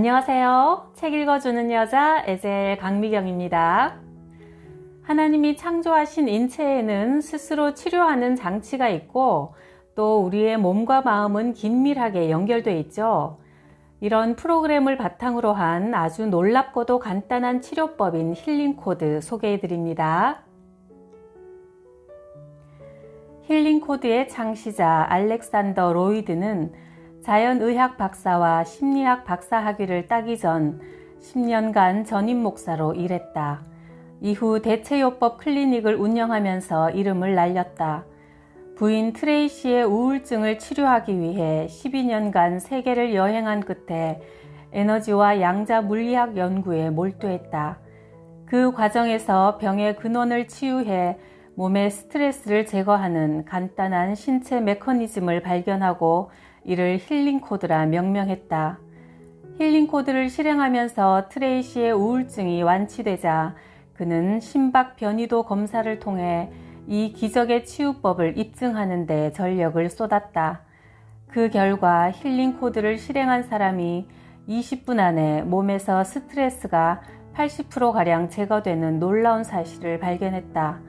안녕하세요. 책 읽어주는 여자 에젤 강미경입니다. 하나님이 창조하신 인체에는 스스로 치료하는 장치가 있고 또 우리의 몸과 마음은 긴밀하게 연결되어 있죠. 이런 프로그램을 바탕으로 한 아주 놀랍고도 간단한 치료법인 힐링코드 소개해 드립니다. 힐링코드의 창시자 알렉산더 로이드는 자연의학 박사와 심리학 박사 학위를 따기 전 10년간 전임 목사로 일했다. 이후 대체요법 클리닉을 운영하면서 이름을 날렸다. 부인 트레이시의 우울증을 치료하기 위해 12년간 세계를 여행한 끝에 에너지와 양자 물리학 연구에 몰두했다. 그 과정에서 병의 근원을 치유해 몸의 스트레스를 제거하는 간단한 신체 메커니즘을 발견하고 이를 힐링코드라 명명했다. 힐링코드를 실행하면서 트레이시의 우울증이 완치되자 그는 심박 변이도 검사를 통해 이 기적의 치유법을 입증하는 데 전력을 쏟았다. 그 결과 힐링코드를 실행한 사람이 20분 안에 몸에서 스트레스가 80%가량 제거되는 놀라운 사실을 발견했다.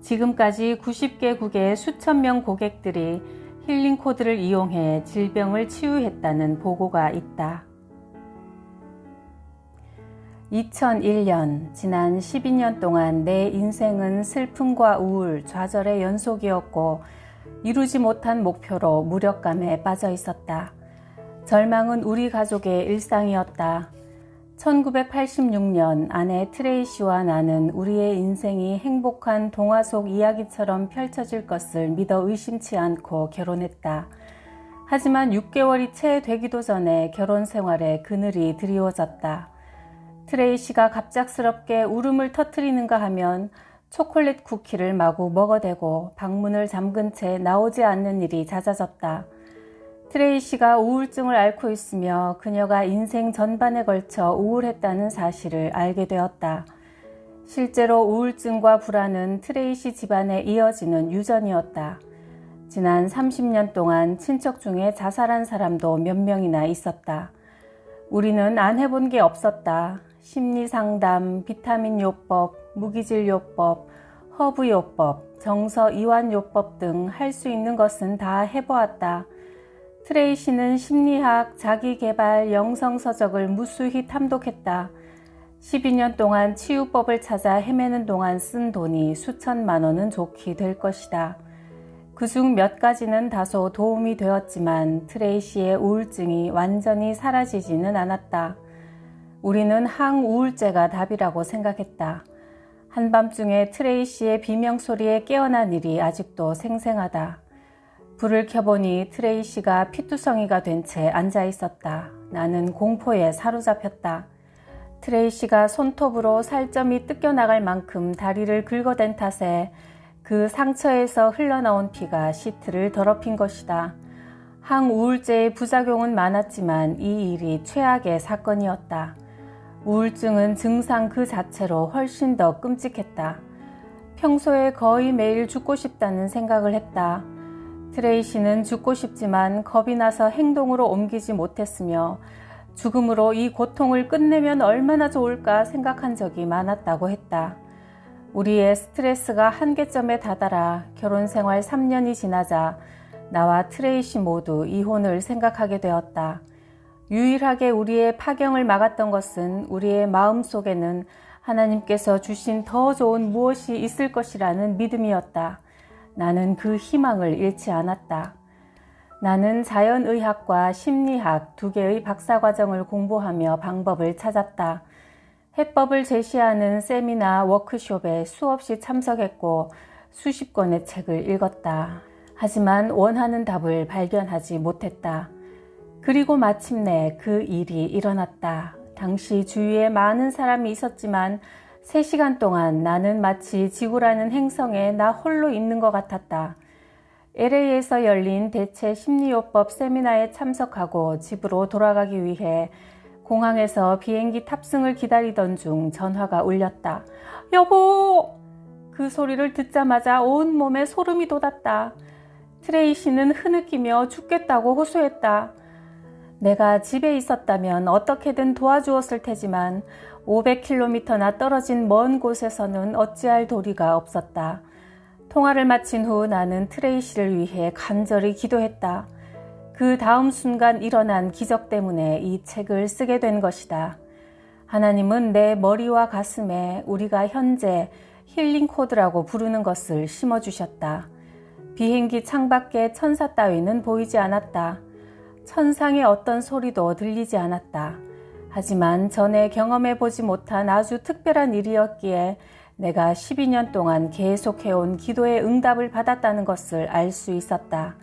지금까지 90개국의 수천 명 고객들이 힐링코드를 이용해 질병을 치유했다는 보고가 있다. 2001년, 지난 12년 동안 내 인생은 슬픔과 우울, 좌절의 연속이었고 이루지 못한 목표로 무력감에 빠져 있었다. 절망은 우리 가족의 일상이었다. 1986년 아내 트레이시와 나는 우리의 인생이 행복한 동화 속 이야기처럼 펼쳐질 것을 믿어 의심치 않고 결혼했다. 하지만 6개월이 채 되기도 전에 결혼 생활에 그늘이 드리워졌다. 트레이시가 갑작스럽게 울음을 터뜨리는가 하면 초콜릿 쿠키를 마구 먹어대고 방문을 잠근 채 나오지 않는 일이 잦아졌다. 트레이시가 우울증을 앓고 있으며 그녀가 인생 전반에 걸쳐 우울했다는 사실을 알게 되었다. 실제로 우울증과 불안은 트레이시 집안에 이어지는 유전이었다. 지난 30년 동안 친척 중에 자살한 사람도 몇 명이나 있었다. 우리는 안 해본 게 없었다. 심리상담, 비타민요법, 무기질요법, 허브요법, 정서이완요법 등 할 수 있는 것은 다 해보았다. 트레이시는 심리학, 자기개발, 영성서적을 무수히 탐독했다. 12년 동안 치유법을 찾아 헤매는 동안 쓴 돈이 수천만 원은 좋게 될 것이다. 그중 몇 가지는 다소 도움이 되었지만 트레이시의 우울증이 완전히 사라지지는 않았다. 우리는 항우울제가 답이라고 생각했다. 한밤중에 트레이시의 비명소리에 깨어난 일이 아직도 생생하다. 불을 켜보니 트레이시가 피투성이가 된 채 앉아 있었다. 나는 공포에 사로잡혔다. 트레이시가 손톱으로 살점이 뜯겨나갈 만큼 다리를 긁어댄 탓에 그 상처에서 흘러나온 피가 시트를 더럽힌 것이다. 항우울제의 부작용은 많았지만 이 일이 최악의 사건이었다. 우울증은 증상 그 자체로 훨씬 더 끔찍했다. 평소에 거의 매일 죽고 싶다는 생각을 했다. 트레이시는 죽고 싶지만 겁이 나서 행동으로 옮기지 못했으며 죽음으로 이 고통을 끝내면 얼마나 좋을까 생각한 적이 많았다고 했다. 우리의 스트레스가 한계점에 다다라 결혼 생활 3년이 지나자 나와 트레이시 모두 이혼을 생각하게 되었다. 유일하게 우리의 파경을 막았던 것은 우리의 마음속에는 하나님께서 주신 더 좋은 무엇이 있을 것이라는 믿음이었다. 나는 그 희망을 잃지 않았다. 나는 자연의학과 심리학 두 개의 박사과정을 공부하며 방법을 찾았다. 해법을 제시하는 세미나 워크숍에 수없이 참석했고 수십 권의 책을 읽었다. 하지만 원하는 답을 발견하지 못했다. 그리고 마침내 그 일이 일어났다. 당시 주위에 많은 사람이 있었지만 3시간 동안 나는 마치 지구라는 행성에 나 홀로 있는 것 같았다. LA에서 열린 대체 심리요법 세미나에 참석하고 집으로 돌아가기 위해 공항에서 비행기 탑승을 기다리던 중 전화가 울렸다. 여보! 그 소리를 듣자마자 온몸에 소름이 돋았다. 트레이시는 흐느끼며 죽겠다고 호소했다. 내가 집에 있었다면 어떻게든 도와주었을 테지만 500km나 떨어진 먼 곳에서는 어찌할 도리가 없었다. 통화를 마친 후 나는 트레이시를 위해 간절히 기도했다. 그 다음 순간 일어난 기적 때문에 이 책을 쓰게 된 것이다. 하나님은 내 머리와 가슴에 우리가 현재 힐링 코드라고 부르는 것을 심어주셨다. 비행기 창밖에 천사 따위는 보이지 않았다. 천상의 어떤 소리도 들리지 않았다. 하지만 전에 경험해보지 못한 아주 특별한 일이었기에 내가 12년 동안 계속해온 기도의 응답을 받았다는 것을 알 수 있었다.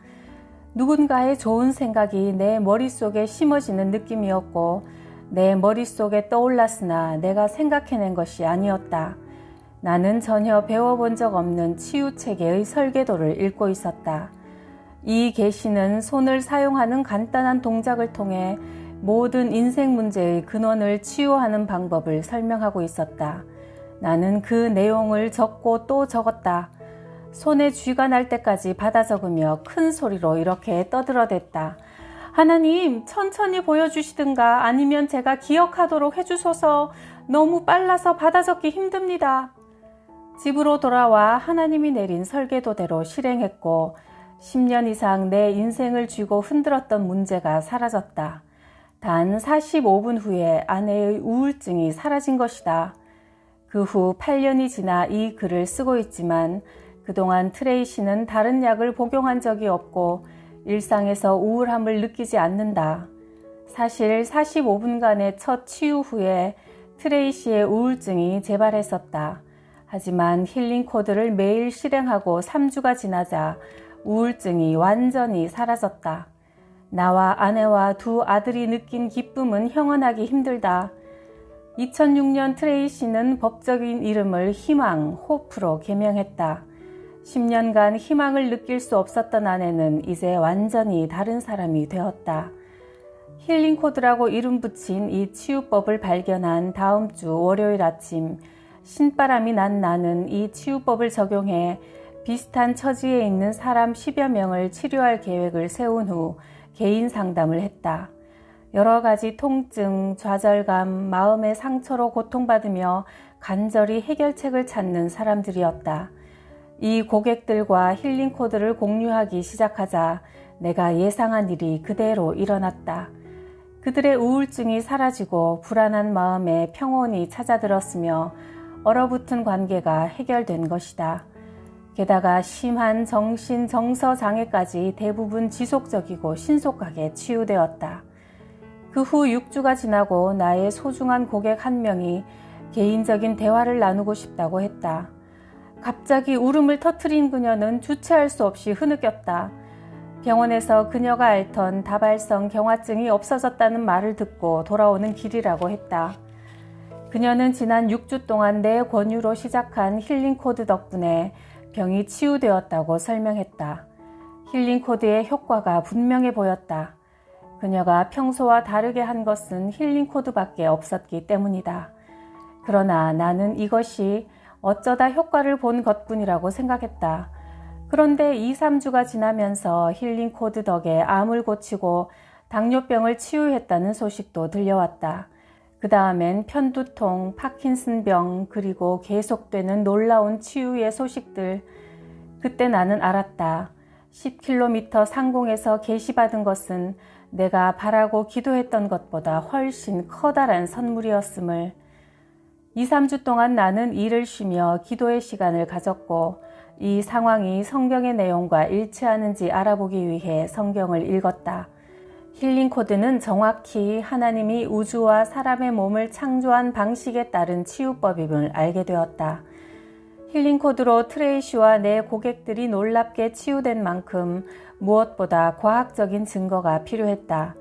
누군가의 좋은 생각이 내 머릿속에 심어지는 느낌이었고 내 머릿속에 떠올랐으나 내가 생각해낸 것이 아니었다. 나는 전혀 배워본 적 없는 치유체계의 설계도를 읽고 있었다. 이 계시는 손을 사용하는 간단한 동작을 통해 모든 인생 문제의 근원을 치유하는 방법을 설명하고 있었다. 나는 그 내용을 적고 또 적었다. 손에 쥐가 날 때까지 받아 적으며 큰 소리로 이렇게 떠들어댔다. 하나님, 천천히 보여주시든가 아니면 제가 기억하도록 해주소서. 너무 빨라서 받아 적기 힘듭니다. 집으로 돌아와 하나님이 내린 설계도대로 실행했고 10년 이상 내 인생을 쥐고 흔들었던 문제가 사라졌다. 단 45분 후에 아내의 우울증이 사라진 것이다. 그 후 8년이 지나 이 글을 쓰고 있지만 그동안 트레이시는 다른 약을 복용한 적이 없고 일상에서 우울함을 느끼지 않는다. 사실 45분간의 첫 치유 후에 트레이시의 우울증이 재발했었다. 하지만 힐링 코드를 매일 실행하고 3주가 지나자 우울증이 완전히 사라졌다. 나와 아내와 두 아들이 느낀 기쁨은 형언하기 힘들다. 2006년 트레이시는 법적인 이름을 희망, 호프로 개명했다. 10년간 희망을 느낄 수 없었던 아내는 이제 완전히 다른 사람이 되었다. 힐링 코드라고 이름 붙인 이 치유법을 발견한 다음 주 월요일 아침 신바람이 난 나는 이 치유법을 적용해 비슷한 처지에 있는 사람 10여 명을 치료할 계획을 세운 후 개인 상담을 했다. 여러 가지 통증, 좌절감, 마음의 상처로 고통받으며 간절히 해결책을 찾는 사람들이었다. 이 고객들과 힐링 코드를 공유하기 시작하자 내가 예상한 일이 그대로 일어났다. 그들의 우울증이 사라지고 불안한 마음에 평온이 찾아들었으며 얼어붙은 관계가 해결된 것이다. 게다가 심한 정신, 정서 장애까지 대부분 지속적이고 신속하게 치유되었다. 그 후 6주가 지나고 나의 소중한 고객 한 명이 개인적인 대화를 나누고 싶다고 했다. 갑자기 울음을 터뜨린 그녀는 주체할 수 없이 흐느꼈다. 병원에서 그녀가 앓던 다발성 경화증이 없어졌다는 말을 듣고 돌아오는 길이라고 했다. 그녀는 지난 6주 동안 내 권유로 시작한 힐링 코드 덕분에 병이 치유되었다고 설명했다. 힐링 코드의 효과가 분명해 보였다. 그녀가 평소와 다르게 한 것은 힐링 코드밖에 없었기 때문이다. 그러나 나는 이것이 어쩌다 효과를 본 것뿐이라고 생각했다. 그런데 2, 3주가 지나면서 힐링 코드 덕에 암을 고치고 당뇨병을 치유했다는 소식도 들려왔다. 그 다음엔 편두통, 파킨슨병, 그리고 계속되는 놀라운 치유의 소식들. 그때 나는 알았다. 10km 상공에서 계시받은 것은 내가 바라고 기도했던 것보다 훨씬 커다란 선물이었음을. 2, 3주 동안 나는 일을 쉬며 기도의 시간을 가졌고 이 상황이 성경의 내용과 일치하는지 알아보기 위해 성경을 읽었다. 힐링 코드는 정확히 하나님이 우주와 사람의 몸을 창조한 방식에 따른 치유법임을 알게 되었다. 힐링 코드로 트레이시와 내 고객들이 놀랍게 치유된 만큼 무엇보다 과학적인 증거가 필요했다.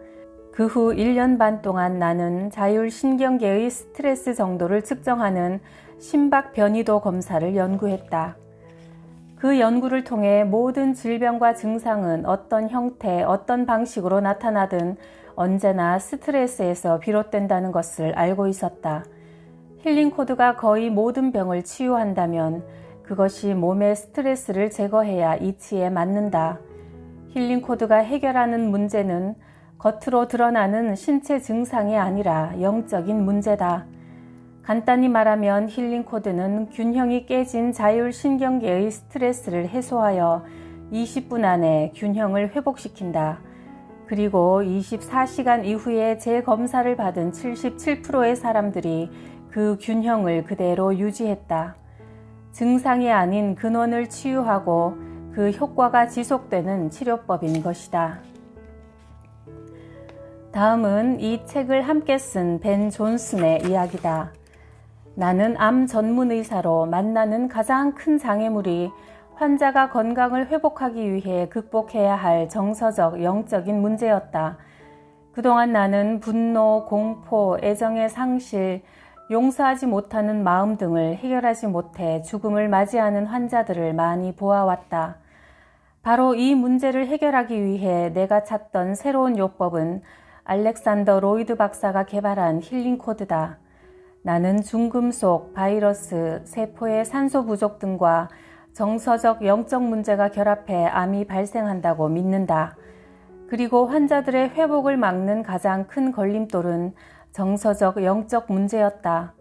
그 후 1년 반 동안 나는 자율신경계의 스트레스 정도를 측정하는 심박 변이도 검사를 연구했다. 그 연구를 통해 모든 질병과 증상은 어떤 형태, 어떤 방식으로 나타나든 언제나 스트레스에서 비롯된다는 것을 알고 있었다. 힐링 코드가 거의 모든 병을 치유한다면 그것이 몸의 스트레스를 제거해야 이치에 맞는다. 힐링 코드가 해결하는 문제는 겉으로 드러나는 신체 증상이 아니라 영적인 문제다. 간단히 말하면 힐링 코드는 균형이 깨진 자율신경계의 스트레스를 해소하여 20분 안에 균형을 회복시킨다. 그리고 24시간 이후에 재검사를 받은 77%의 사람들이 그 균형을 그대로 유지했다. 증상이 아닌 근원을 치유하고 그 효과가 지속되는 치료법인 것이다. 다음은 이 책을 함께 쓴 벤 존슨의 이야기다. 나는 암 전문 의사로 만나는 가장 큰 장애물이 환자가 건강을 회복하기 위해 극복해야 할 정서적, 영적인 문제였다. 그동안 나는 분노, 공포, 애정의 상실, 용서하지 못하는 마음 등을 해결하지 못해 죽음을 맞이하는 환자들을 많이 보아왔다. 바로 이 문제를 해결하기 위해 내가 찾던 새로운 요법은 알렉산더 로이드 박사가 개발한 힐링 코드다. 나는 중금속, 바이러스, 세포의 산소 부족 등과 정서적, 영적 문제가 결합해 암이 발생한다고 믿는다. 그리고 환자들의 회복을 막는 가장 큰 걸림돌은 정서적, 영적 문제였다.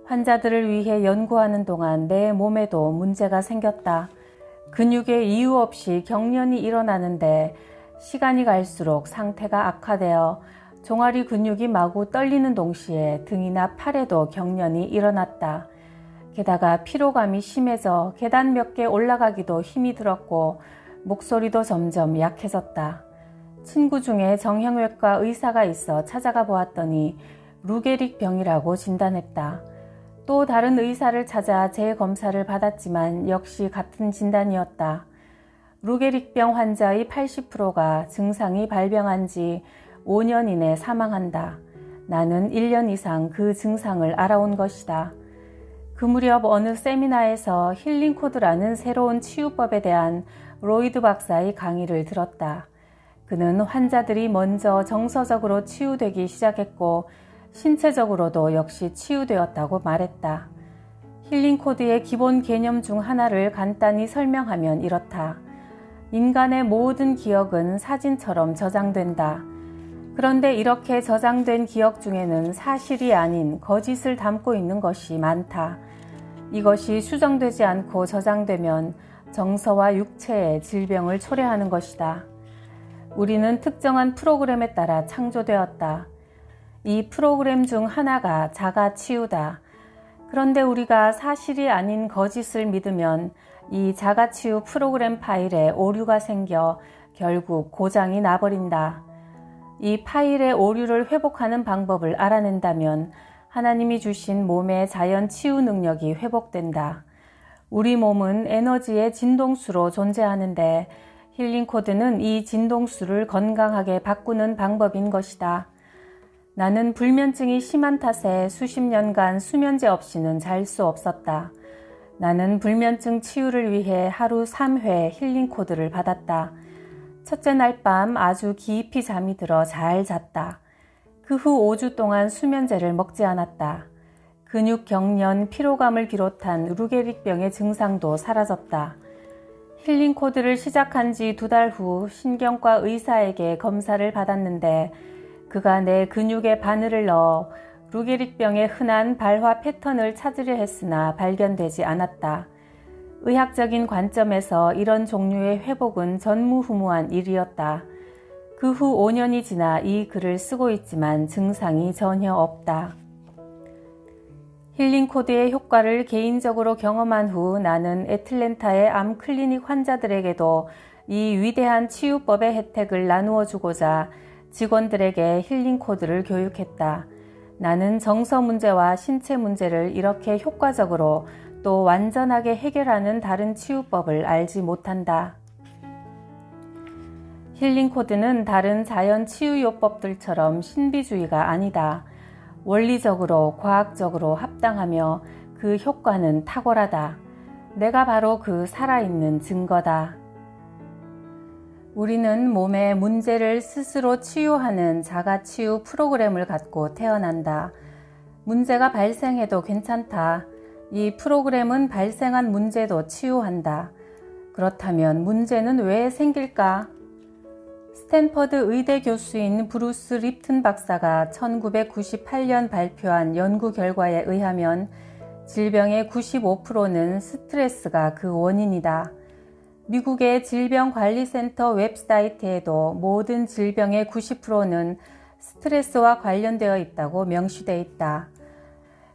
환자들을 위해 연구하는 동안 내 몸에도 문제가 생겼다. 근육에 이유 없이 경련이 일어나는데 시간이 갈수록 상태가 악화되어 종아리 근육이 마구 떨리는 동시에 등이나 팔에도 경련이 일어났다. 게다가 피로감이 심해져 계단 몇 개 올라가기도 힘이 들었고 목소리도 점점 약해졌다. 친구 중에 정형외과 의사가 있어 찾아가 보았더니 루게릭 병이라고 진단했다. 또 다른 의사를 찾아 재검사를 받았지만 역시 같은 진단이었다. 루게릭병 환자의 80%가 증상이 발병한 지 5년 이내 사망한다. 나는 1년 이상 그 증상을 알아온 것이다. 그 무렵 어느 세미나에서 힐링 코드라는 새로운 치유법에 대한 로이드 박사의 강의를 들었다. 그는 환자들이 먼저 정서적으로 치유되기 시작했고 신체적으로도 역시 치유되었다고 말했다. 힐링 코드의 기본 개념 중 하나를 간단히 설명하면 이렇다. 인간의 모든 기억은 사진처럼 저장된다. 그런데 이렇게 저장된 기억 중에는 사실이 아닌 거짓을 담고 있는 것이 많다. 이것이 수정되지 않고 저장되면 정서와 육체에 질병을 초래하는 것이다. 우리는 특정한 프로그램에 따라 창조되었다. 이 프로그램 중 하나가 자가치유다. 그런데 우리가 사실이 아닌 거짓을 믿으면 이 자가치유 프로그램 파일에 오류가 생겨 결국 고장이 나버린다. 이 파일의 오류를 회복하는 방법을 알아낸다면 하나님이 주신 몸의 자연 치유 능력이 회복된다. 우리 몸은 에너지의 진동수로 존재하는데 힐링 코드는 이 진동수를 건강하게 바꾸는 방법인 것이다. 나는 불면증이 심한 탓에 수십 년간 수면제 없이는 잘 수 없었다. 나는 불면증 치유를 위해 하루 3회 힐링 코드를 받았다. 첫째 날 밤 아주 깊이 잠이 들어 잘 잤다. 그 후 5주 동안 수면제를 먹지 않았다. 근육 경련, 피로감을 비롯한 루게릭병의 증상도 사라졌다. 힐링 코드를 시작한 지 2달 후 신경과 의사에게 검사를 받았는데 그가 내 근육에 바늘을 넣어 루게릭병의 흔한 발화 패턴을 찾으려 했으나 발견되지 않았다. 의학적인 관점에서 이런 종류의 회복은 전무후무한 일이었다. 그 후 5년이 지나 이 글을 쓰고 있지만 증상이 전혀 없다. 힐링 코드의 효과를 개인적으로 경험한 후 나는 애틀랜타의 암 클리닉 환자들에게도 이 위대한 치유법의 혜택을 나누어 주고자 직원들에게 힐링 코드를 교육했다. 나는 정서 문제와 신체 문제를 이렇게 효과적으로 또 완전하게 해결하는 다른 치유법을 알지 못한다. 힐링 코드는 다른 자연 치유요법들처럼 신비주의가 아니다. 원리적으로, 과학적으로 합당하며 그 효과는 탁월하다. 내가 바로 그 살아있는 증거다. 우리는 몸의 문제를 스스로 치유하는 자가치유 프로그램을 갖고 태어난다. 문제가 발생해도 괜찮다. 이 프로그램은 발생한 문제도 치유한다. 그렇다면 문제는 왜 생길까? 스탠퍼드 의대 교수인 브루스 립튼 박사가 1998년 발표한 연구 결과에 의하면 질병의 95%는 스트레스가 그 원인이다. 미국의 질병관리센터 웹사이트에도 모든 질병의 90%는 스트레스와 관련되어 있다고 명시되어 있다.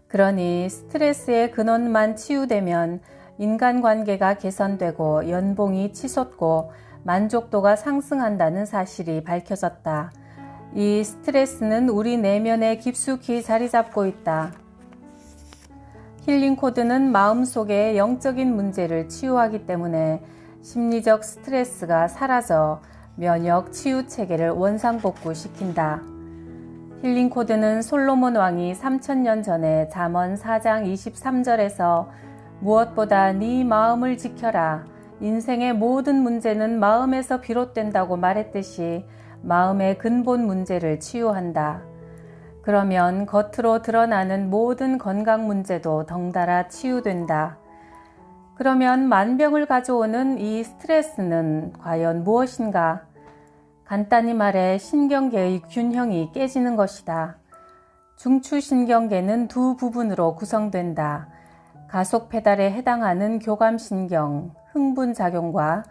그러니 스트레스의 근원만 치유되면 인간관계가 개선되고 연봉이 치솟고 만족도가 상승한다는 사실이 밝혀졌다. 이 스트레스는 우리 내면에 깊숙이 자리 잡고 있다. 힐링코드는 마음속의 영적인 문제를 치유하기 때문에 심리적 스트레스가 사라져 면역 치유 체계를 원상복구시킨다. 힐링코드는 솔로몬 왕이 3000년 전에 잠언 4장 23절에서 무엇보다 네 마음을 지켜라. 인생의 모든 문제는 마음에서 비롯된다고 말했듯이 마음의 근본 문제를 치유한다. 그러면 겉으로 드러나는 모든 건강 문제도 덩달아 치유된다. 그러면 만병을 가져오는 이 스트레스는 과연 무엇인가? 간단히 말해 신경계의 균형이 깨지는 것이다. 중추신경계는 두 부분으로 구성된다. 가속 페달에 해당하는 교감신경, 흥분작용과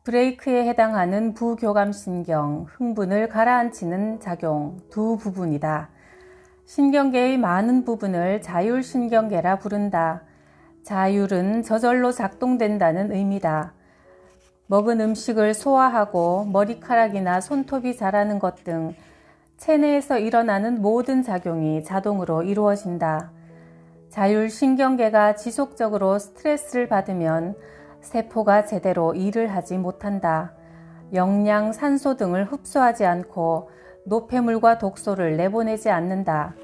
브레이크에 해당하는 부교감신경, 흥분을 가라앉히는 작용 두 부분이다. 신경계의 많은 부분을 자율신경계라 부른다. 자율은 저절로 작동된다는 의미다. 먹은 음식을 소화하고 머리카락이나 손톱이 자라는 것 등 체내에서 일어나는 모든 작용이 자동으로 이루어진다. 자율신경계가 지속적으로 스트레스를 받으면 세포가 제대로 일을 하지 못한다. 영양, 산소 등을 흡수하지 않고 노폐물과 독소를 내보내지 않는다.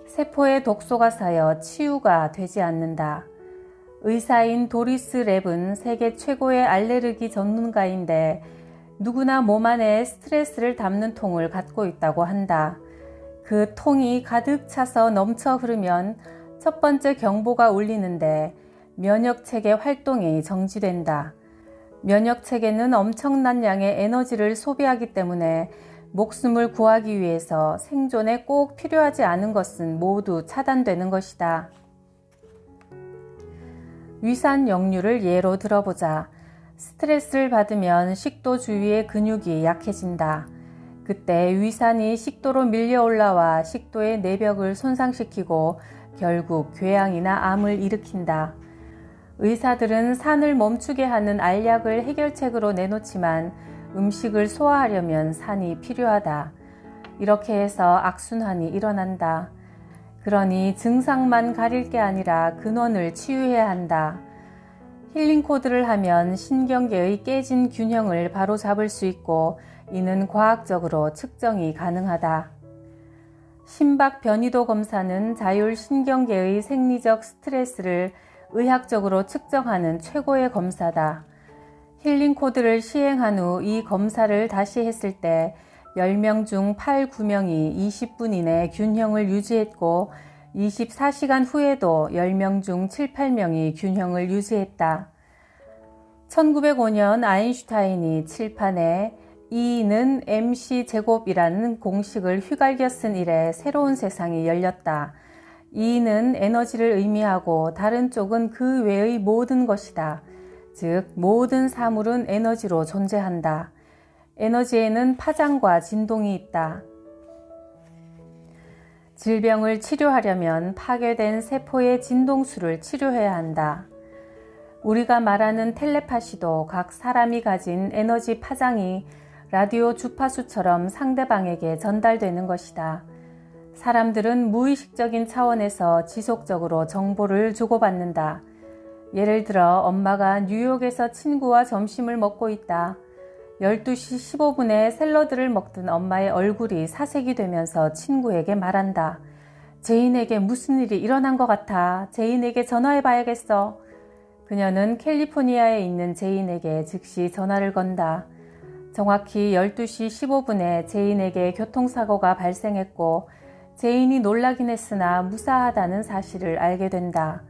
세포에 독소가 쌓여 치유가 되지 않는다. 의사인 도리스 랩은 세계 최고의 알레르기 전문가인데 누구나 몸 안에 스트레스를 담는 통을 갖고 있다고 한다. 그 통이 가득 차서 넘쳐 흐르면 첫 번째 경보가 울리는데 면역체계 활동이 정지된다. 면역체계는 엄청난 양의 에너지를 소비하기 때문에 목숨을 구하기 위해서 생존에 꼭 필요하지 않은 것은 모두 차단되는 것이다. 위산 역류를 예로 들어보자. 스트레스를 받으면 식도 주위의 근육이 약해진다. 그때 위산이 식도로 밀려 올라와 식도의 내벽을 손상시키고 결국 궤양이나 암을 일으킨다. 의사들은 산을 멈추게 하는 알약을 해결책으로 내놓지만 음식을 소화하려면 산이 필요하다. 이렇게 해서 악순환이 일어난다. 그러니 증상만 가릴 게 아니라 근원을 치유해야 한다. 힐링 코드를 하면 신경계의 깨진 균형을 바로 잡을 수 있고 이는 과학적으로 측정이 가능하다. 심박 변이도 검사는 자율신경계의 생리적 스트레스를 의학적으로 측정하는 최고의 검사다. 힐링 코드를 시행한 후 이 검사를 다시 했을 때 10명 중 8, 9명이 20분 이내 균형을 유지했고 24시간 후에도 10명 중 7, 8명이 균형을 유지했다. 1905년 아인슈타인이 칠판에 E는 mc제곱이라는 공식을 휘갈겨 쓴 이래 새로운 세상이 열렸다. E는 에너지를 의미하고 다른 쪽은 그 외의 모든 것이다. 즉 모든 사물은 에너지로 존재한다. 에너지에는 파장과 진동이 있다. 질병을 치료하려면 파괴된 세포의 진동수를 치료해야 한다. 우리가 말하는 텔레파시도 각 사람이 가진 에너지 파장이 라디오 주파수처럼 상대방에게 전달되는 것이다. 사람들은 무의식적인 차원에서 지속적으로 정보를 주고받는다. 예를 들어 엄마가 뉴욕에서 친구와 점심을 먹고 있다. 12시 15분에 샐러드를 먹던 엄마의 얼굴이 사색이 되면서 친구에게 말한다. 제인에게 무슨 일이 일어난 것 같아. 제인에게 전화해봐야겠어. 그녀는 캘리포니아에 있는 제인에게 즉시 전화를 건다. 정확히 12시 15분에 제인에게 교통사고가 발생했고 제인이 놀라긴 했으나 무사하다는 사실을 알게 된다.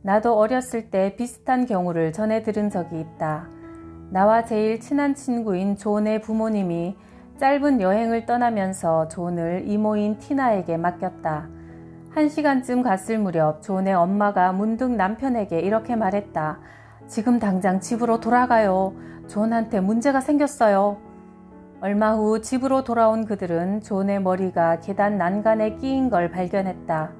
나도 어렸을 때 비슷한 경우를 전해 들은 적이 있다. 나와 제일 친한 친구인 존의 부모님이 짧은 여행을 떠나면서 존을 이모인 티나에게 맡겼다. 1시간쯤 갔을 무렵 존의 엄마가 문득 남편에게 이렇게 말했다. 지금 당장 집으로 돌아가요. 존한테 문제가 생겼어요. 얼마 후 집으로 돌아온 그들은 존의 머리가 계단 난간에 끼인 걸 발견했다.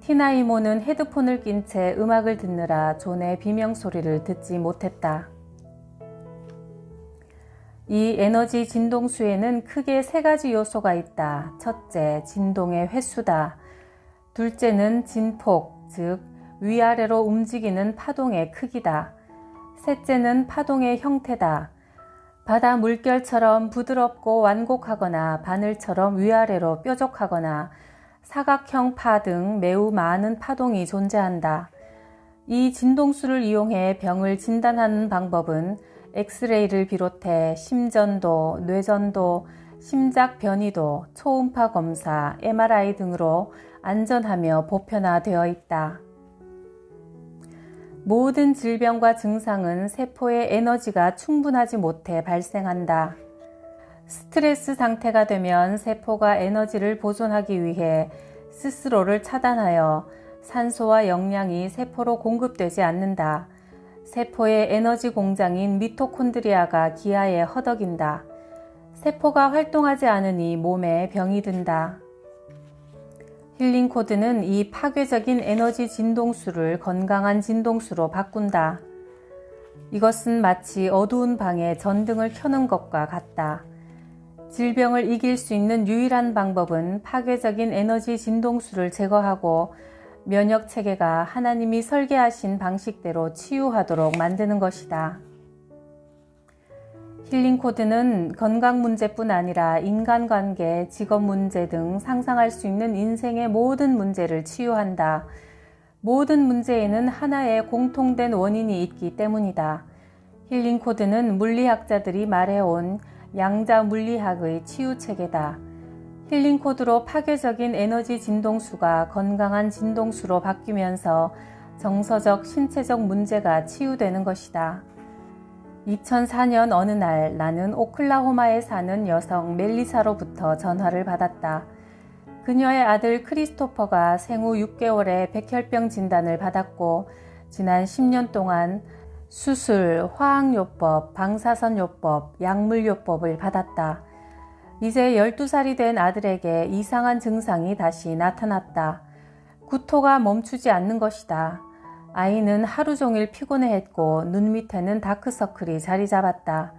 티나 이모는 헤드폰을 낀 채 음악을 듣느라 존의 비명소리를 듣지 못했다. 이 에너지 진동수에는 크게 3가지 요소가 있다. 첫째, 진동의 횟수다. 둘째는 진폭, 즉 위아래로 움직이는 파동의 크기다. 셋째는 파동의 형태다. 바다 물결처럼 부드럽고 완곡하거나 바늘처럼 위아래로 뾰족하거나 사각형 파 등 매우 많은 파동이 존재한다. 이 진동수를 이용해 병을 진단하는 방법은 엑스레이를 비롯해 심전도, 뇌전도, 심작 변이도, 초음파 검사, MRI 등으로 안전하며 보편화되어 있다. 모든 질병과 증상은 세포의 에너지가 충분하지 못해 발생한다. 스트레스 상태가 되면 세포가 에너지를 보존하기 위해 스스로를 차단하여 산소와 영양이 세포로 공급되지 않는다. 세포의 에너지 공장인 미토콘드리아가 기하에 허덕인다. 세포가 활동하지 않으니 몸에 병이 든다. 힐링코드는 이 파괴적인 에너지 진동수를 건강한 진동수로 바꾼다. 이것은 마치 어두운 방에 전등을 켜는 것과 같다. 질병을 이길 수 있는 유일한 방법은 파괴적인 에너지 진동수를 제거하고 면역체계가 하나님이 설계하신 방식대로 치유하도록 만드는 것이다. 힐링코드는 건강 문제뿐 아니라 인간관계, 직업 문제 등 상상할 수 있는 인생의 모든 문제를 치유한다. 모든 문제에는 하나의 공통된 원인이 있기 때문이다. 힐링코드는 물리학자들이 말해온 양자 물리학의 치유체계다. 힐링코드로 파괴적인 에너지 진동수가 건강한 진동수로 바뀌면서 정서적, 신체적 문제가 치유되는 것이다. 2004년 어느 날 나는 오클라호마에 사는 여성 멜리사로부터 전화를 받았다. 그녀의 아들 크리스토퍼가 생후 6개월에 백혈병 진단을 받았고 지난 10년 동안 수술, 화학요법, 방사선요법, 약물요법을 받았다. 이제 12살이 된 아들에게 이상한 증상이 다시 나타났다. 구토가 멈추지 않는 것이다. 아이는 하루 종일 피곤해했고 눈 밑에는 다크서클이 자리 잡았다.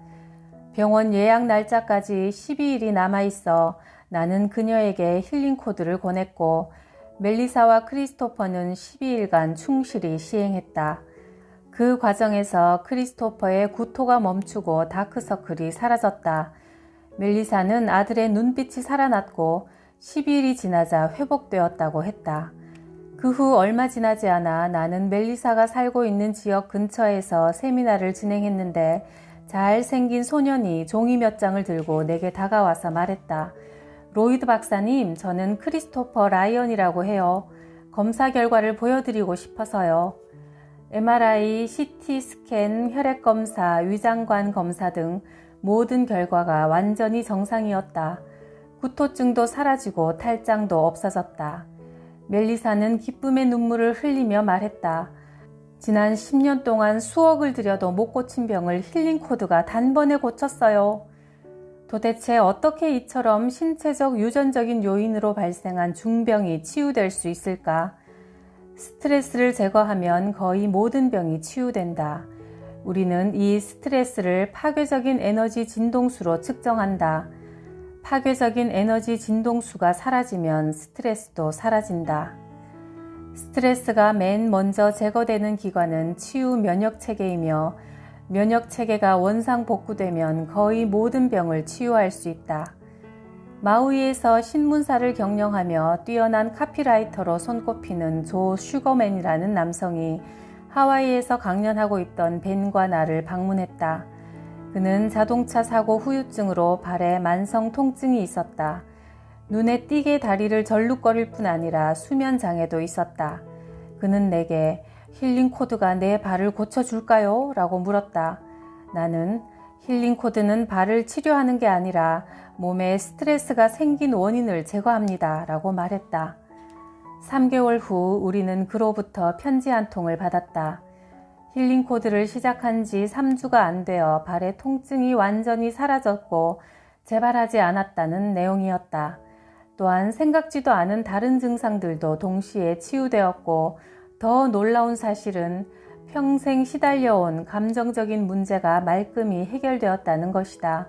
병원 예약 날짜까지 12일이 남아있어 나는 그녀에게 힐링코드를 권했고 멜리사와 크리스토퍼는 12일간 충실히 시행했다. 그 과정에서 크리스토퍼의 구토가 멈추고 다크서클이 사라졌다. 멜리사는 아들의 눈빛이 살아났고 12일이 지나자 회복되었다고 했다. 그 후 얼마 지나지 않아 나는 멜리사가 살고 있는 지역 근처에서 세미나를 진행했는데 잘생긴 소년이 종이 몇 장을 들고 내게 다가와서 말했다. 로이드 박사님, 저는 크리스토퍼 라이언이라고 해요. 검사 결과를 보여드리고 싶어서요. MRI, CT 스캔, 혈액검사, 위장관 검사 등 모든 결과가 완전히 정상이었다. 구토증도 사라지고 탈장도 없어졌다. 멜리사는 기쁨의 눈물을 흘리며 말했다. 지난 10년 동안 수억을 들여도 못 고친 병을 힐링코드가 단번에 고쳤어요. 도대체 어떻게 이처럼 신체적 유전적인 요인으로 발생한 중병이 치유될 수 있을까? 스트레스를 제거하면 거의 모든 병이 치유된다. 우리는 이 스트레스를 파괴적인 에너지 진동수로 측정한다. 파괴적인 에너지 진동수가 사라지면 스트레스도 사라진다. 스트레스가 맨 먼저 제거되는 기관은 치유 면역체계이며 면역체계가 원상복구되면 거의 모든 병을 치유할 수 있다. 마우이에서 신문사를 경영하며 뛰어난 카피라이터로 손꼽히는 조 슈거맨이라는 남성이 하와이에서 강연하고 있던 벤과 나를 방문했다. 그는 자동차 사고 후유증으로 발에 만성 통증이 있었다. 눈에 띄게 다리를 절룩거릴 뿐 아니라 수면 장애도 있었다. 그는 내게 힐링코드가 내 발을 고쳐줄까요? 라고 물었다. 나는 힐링 코드는 발을 치료하는 게 아니라 몸에 스트레스가 생긴 원인을 제거합니다. 라고 말했다. 3개월 후 우리는 그로부터 편지 한 통을 받았다. 힐링 코드를 시작한 지 3주가 안 되어 발의 통증이 완전히 사라졌고 재발하지 않았다는 내용이었다. 또한 생각지도 않은 다른 증상들도 동시에 치유되었고 더 놀라운 사실은 평생 시달려온 감정적인 문제가 말끔히 해결되었다는 것이다.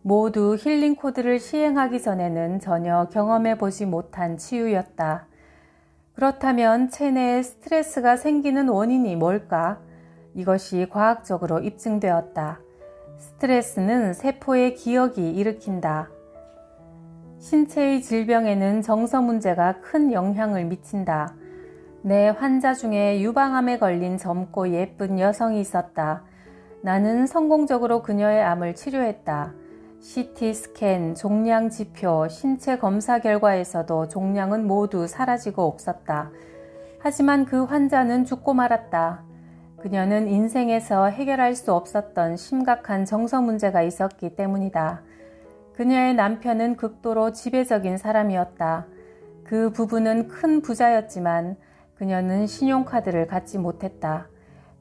모두 힐링 코드를 시행하기 전에는 전혀 경험해보지 못한 치유였다. 그렇다면 체내에 스트레스가 생기는 원인이 뭘까? 이것이 과학적으로 입증되었다. 스트레스는 세포의 기억이 일으킨다. 신체의 질병에는 정서 문제가 큰 영향을 미친다. 내 환자 중에 유방암에 걸린 젊고 예쁜 여성이 있었다. 나는 성공적으로 그녀의 암을 치료했다. CT 스캔, 종양 지표, 신체 검사 결과에서도 종양은 모두 사라지고 없었다. 하지만 그 환자는 죽고 말았다. 그녀는 인생에서 해결할 수 없었던 심각한 정서 문제가 있었기 때문이다. 그녀의 남편은 극도로 지배적인 사람이었다. 그 부부는 큰 부자였지만 그녀는 신용카드를 갖지 못했다.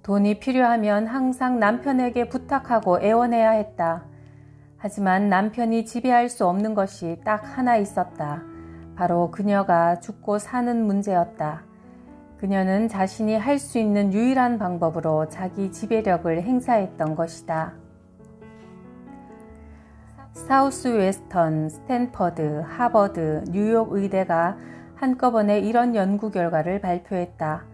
돈이 필요하면 항상 남편에게 부탁하고 애원해야 했다. 하지만 남편이 지배할 수 없는 것이 딱 하나 있었다. 바로 그녀가 죽고 사는 문제였다. 그녀는 자신이 할 수 있는 유일한 방법으로 자기 지배력을 행사했던 것이다. 사우스 웨스턴, 스탠퍼드, 하버드, 뉴욕 의대가 한꺼번에 이런 연구 결과를 발표했다.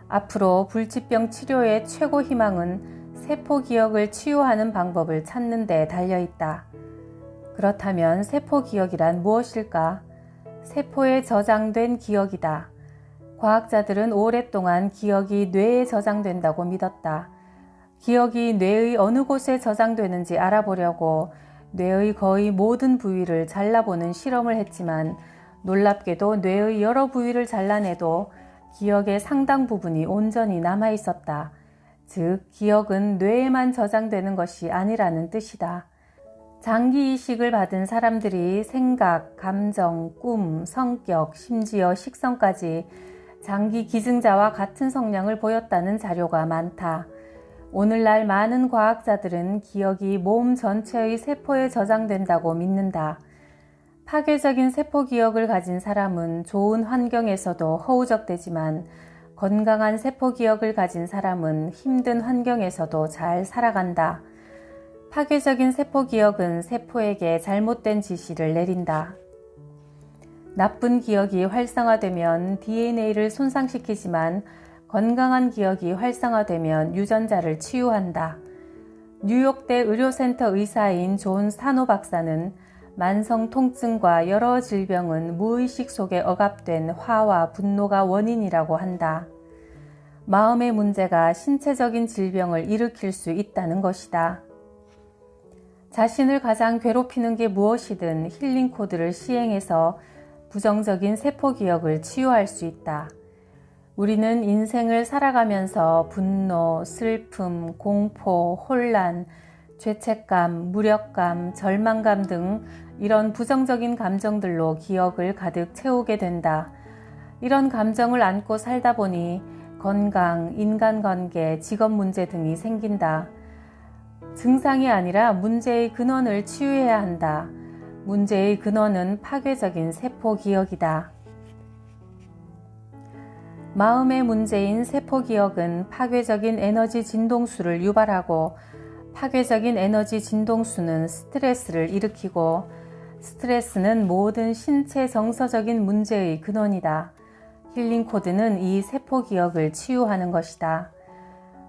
앞으로 불치병 치료의 최고 희망은 세포 기억을 치유하는 방법을 찾는 데 달려있다. 그렇다면 세포 기억이란 무엇일까? 세포에 저장된 기억이다. 과학자들은 오랫동안 기억이 뇌에 저장된다고 믿었다. 기억이 뇌의 어느 곳에 저장되는지 알아보려고 뇌의 거의 모든 부위를 잘라보는 실험을 했지만 놀랍게도 뇌의 여러 부위를 잘라내도 기억의 상당 부분이 온전히 남아있었다. 즉, 기억은 뇌에만 저장되는 것이 아니라는 뜻이다. 장기 이식을 받은 사람들이 생각, 감정, 꿈, 성격, 심지어 식성까지 장기 기증자와 같은 성향을 보였다는 자료가 많다. 오늘날 많은 과학자들은 기억이 몸 전체의 세포에 저장된다고 믿는다. 파괴적인 세포 기억을 가진 사람은 좋은 환경에서도 허우적대지만 건강한 세포 기억을 가진 사람은 힘든 환경에서도 잘 살아간다. 파괴적인 세포 기억은 세포에게 잘못된 지시를 내린다. 나쁜 기억이 활성화되면 DNA를 손상시키지만 건강한 기억이 활성화되면 유전자를 치유한다. 뉴욕대 의료센터 의사인 존 스타노 박사는 만성 통증과 여러 질병은 무의식 속에 억압된 화와 분노가 원인이라고 한다. 마음의 문제가 신체적인 질병을 일으킬 수 있다는 것이다. 자신을 가장 괴롭히는 게 무엇이든 힐링 코드를 시행해서 부정적인 세포 기억을 치유할 수 있다. 우리는 인생을 살아가면서 분노, 슬픔, 공포, 혼란, 죄책감, 무력감, 절망감 등 이런 부정적인 감정들로 기억을 가득 채우게 된다. 이런 감정을 안고 살다 보니 건강, 인간관계, 직업 문제 등이 생긴다. 증상이 아니라 문제의 근원을 치유해야 한다. 문제의 근원은 파괴적인 세포 기억이다. 마음의 문제인 세포 기억은 파괴적인 에너지 진동수를 유발하고 파괴적인 에너지 진동수는 스트레스를 일으키고 스트레스는 모든 신체 정서적인 문제의 근원이다. 힐링 코드는 이 세포 기억을 치유하는 것이다.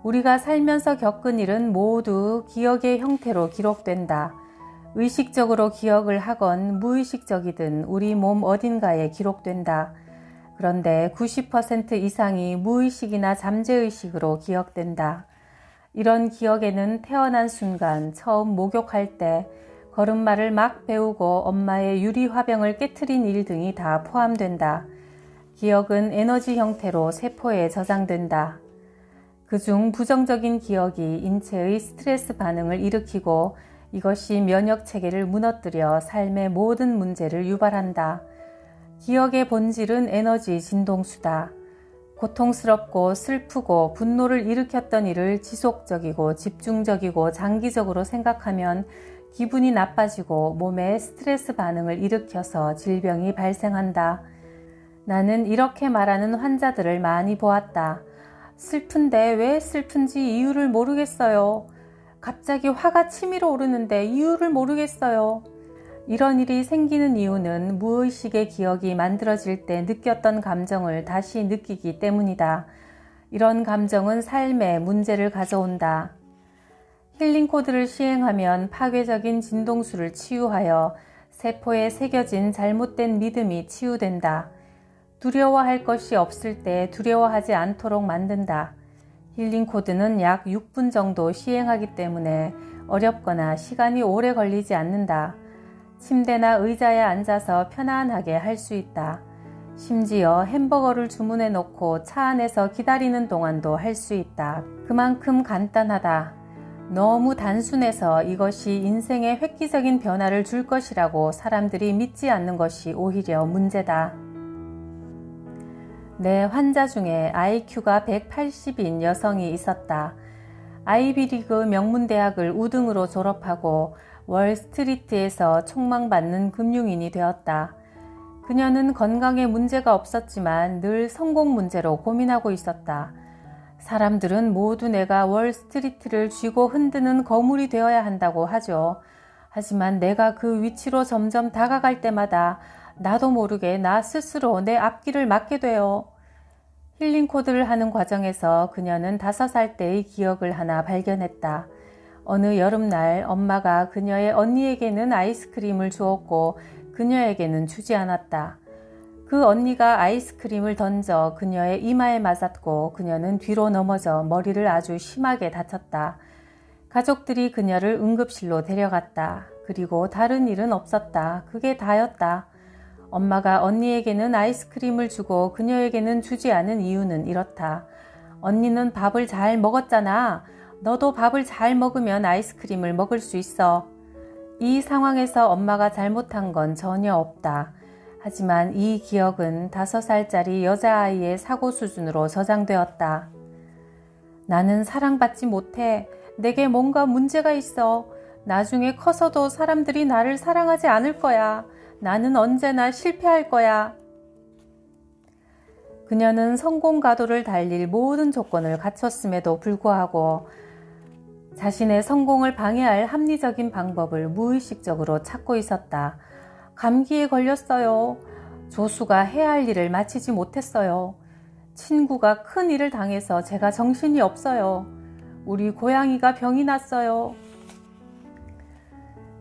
우리가 살면서 겪은 일은 모두 기억의 형태로 기록된다. 의식적으로 기억을 하건 무의식적이든 우리 몸 어딘가에 기록된다. 그런데 90% 이상이 무의식이나 잠재의식으로 기억된다. 이런 기억에는 태어난 순간, 처음 목욕할 때, 걸음마를 막 배우고 엄마의 유리화병을 깨트린 일 등이 다 포함된다. 기억은 에너지 형태로 세포에 저장된다. 그중 부정적인 기억이 인체의 스트레스 반응을 일으키고 이것이 면역 체계를 무너뜨려 삶의 모든 문제를 유발한다. 기억의 본질은 에너지 진동수다. 고통스럽고 슬프고 분노를 일으켰던 일을 지속적이고 집중적이고 장기적으로 생각하면 기분이 나빠지고 몸에 스트레스 반응을 일으켜서 질병이 발생한다. 나는 이렇게 말하는 환자들을 많이 보았다. 슬픈데 왜 슬픈지 이유를 모르겠어요. 갑자기 화가 치밀어 오르는데 이유를 모르겠어요. 이런 일이 생기는 이유는 무의식의 기억이 만들어질 때 느꼈던 감정을 다시 느끼기 때문이다. 이런 감정은 삶에 문제를 가져온다. 힐링 코드를 시행하면 파괴적인 진동수를 치유하여 세포에 새겨진 잘못된 믿음이 치유된다. 두려워할 것이 없을 때 두려워하지 않도록 만든다. 힐링 코드는 약 6분 정도 시행하기 때문에 어렵거나 시간이 오래 걸리지 않는다. 침대나 의자에 앉아서 편안하게 할 수 있다. 심지어 햄버거를 주문해 놓고 차 안에서 기다리는 동안도 할 수 있다. 그만큼 간단하다. 너무 단순해서 이것이 인생에 획기적인 변화를 줄 것이라고 사람들이 믿지 않는 것이 오히려 문제다. 내 환자 중에 IQ가 180인 여성이 있었다. 아이비리그 명문대학을 우등으로 졸업하고 월스트리트에서 촉망받는 금융인이 되었다. 그녀는 건강에 문제가 없었지만 늘 성공 문제로 고민하고 있었다. 사람들은 모두 내가 월스트리트를 쥐고 흔드는 거물이 되어야 한다고 하죠. 하지만 내가 그 위치로 점점 다가갈 때마다 나도 모르게 나 스스로 내 앞길을 막게 돼요. 힐링 코드를 하는 과정에서 그녀는 5살 때의 기억을 하나 발견했다. 어느 여름날 엄마가 그녀의 언니에게는 아이스크림을 주었고 그녀에게는 주지 않았다. 그 언니가 아이스크림을 던져 그녀의 이마에 맞았고 그녀는 뒤로 넘어져 머리를 아주 심하게 다쳤다. 가족들이 그녀를 응급실로 데려갔다. 그리고 다른 일은 없었다. 그게 다였다. 엄마가 언니에게는 아이스크림을 주고 그녀에게는 주지 않은 이유는 이렇다. 언니는 밥을 잘 먹었잖아. 너도 밥을 잘 먹으면 아이스크림을 먹을 수 있어. 이 상황에서 엄마가 잘못한 건 전혀 없다. 하지만 이 기억은 5살짜리 여자아이의 사고 수준으로 저장되었다. 나는 사랑받지 못해. 내게 뭔가 문제가 있어. 나중에 커서도 사람들이 나를 사랑하지 않을 거야. 나는 언제나 실패할 거야. 그녀는 성공 가도를 달릴 모든 조건을 갖췄음에도 불구하고 자신의 성공을 방해할 합리적인 방법을 무의식적으로 찾고 있었다. 감기에 걸렸어요. 조수가 해야 할 일을 마치지 못했어요. 친구가 큰 일을 당해서 제가 정신이 없어요. 우리 고양이가 병이 났어요.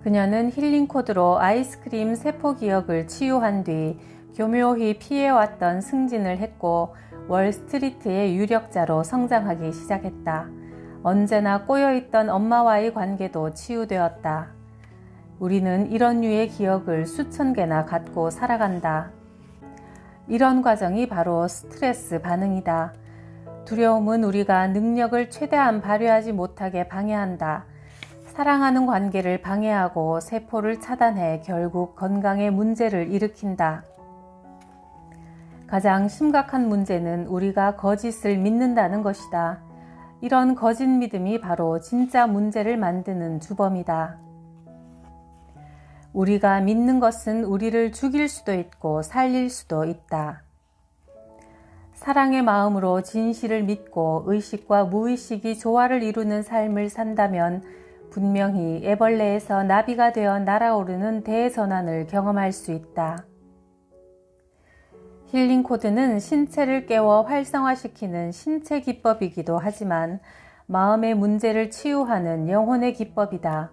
그녀는 힐링 코드로 아이스크림 세포 기억을 치유한 뒤 교묘히 피해왔던 승진을 했고 월스트리트의 유력자로 성장하기 시작했다. 언제나 꼬여있던 엄마와의 관계도 치유되었다. 우리는 이런 류의 기억을 수천 개나 갖고 살아간다. 이런 과정이 바로 스트레스 반응이다. 두려움은 우리가 능력을 최대한 발휘하지 못하게 방해한다. 사랑하는 관계를 방해하고 세포를 차단해 결국 건강에 문제를 일으킨다. 가장 심각한 문제는 우리가 거짓을 믿는다는 것이다. 이런 거짓 믿음이 바로 진짜 문제를 만드는 주범이다. 우리가 믿는 것은 우리를 죽일 수도 있고 살릴 수도 있다. 사랑의 마음으로 진실을 믿고 의식과 무의식이 조화를 이루는 삶을 산다면 분명히 애벌레에서 나비가 되어 날아오르는 대전환을 경험할 수 있다. 힐링 코드는 신체를 깨워 활성화시키는 신체 기법이기도 하지만 마음의 문제를 치유하는 영혼의 기법이다.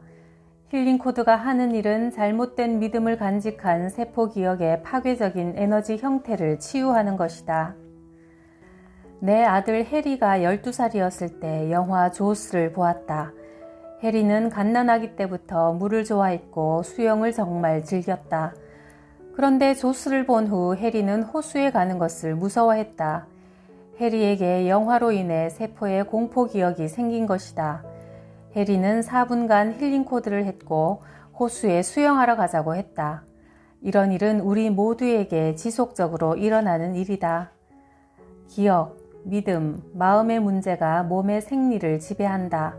힐링 코드가 하는 일은 잘못된 믿음을 간직한 세포 기억의 파괴적인 에너지 형태를 치유하는 것이다. 내 아들 해리가 12살이었을 때 영화 조스를 보았다. 해리는 갓난아기 때부터 물을 좋아했고 수영을 정말 즐겼다. 그런데 조스를 본 후 해리는 호수에 가는 것을 무서워했다. 해리에게 영화로 인해 세포에 공포기억이 생긴 것이다. 해리는 4분간 힐링 코드를 했고 호수에 수영하러 가자고 했다. 이런 일은 우리 모두에게 지속적으로 일어나는 일이다. 기억, 믿음, 마음의 문제가 몸의 생리를 지배한다.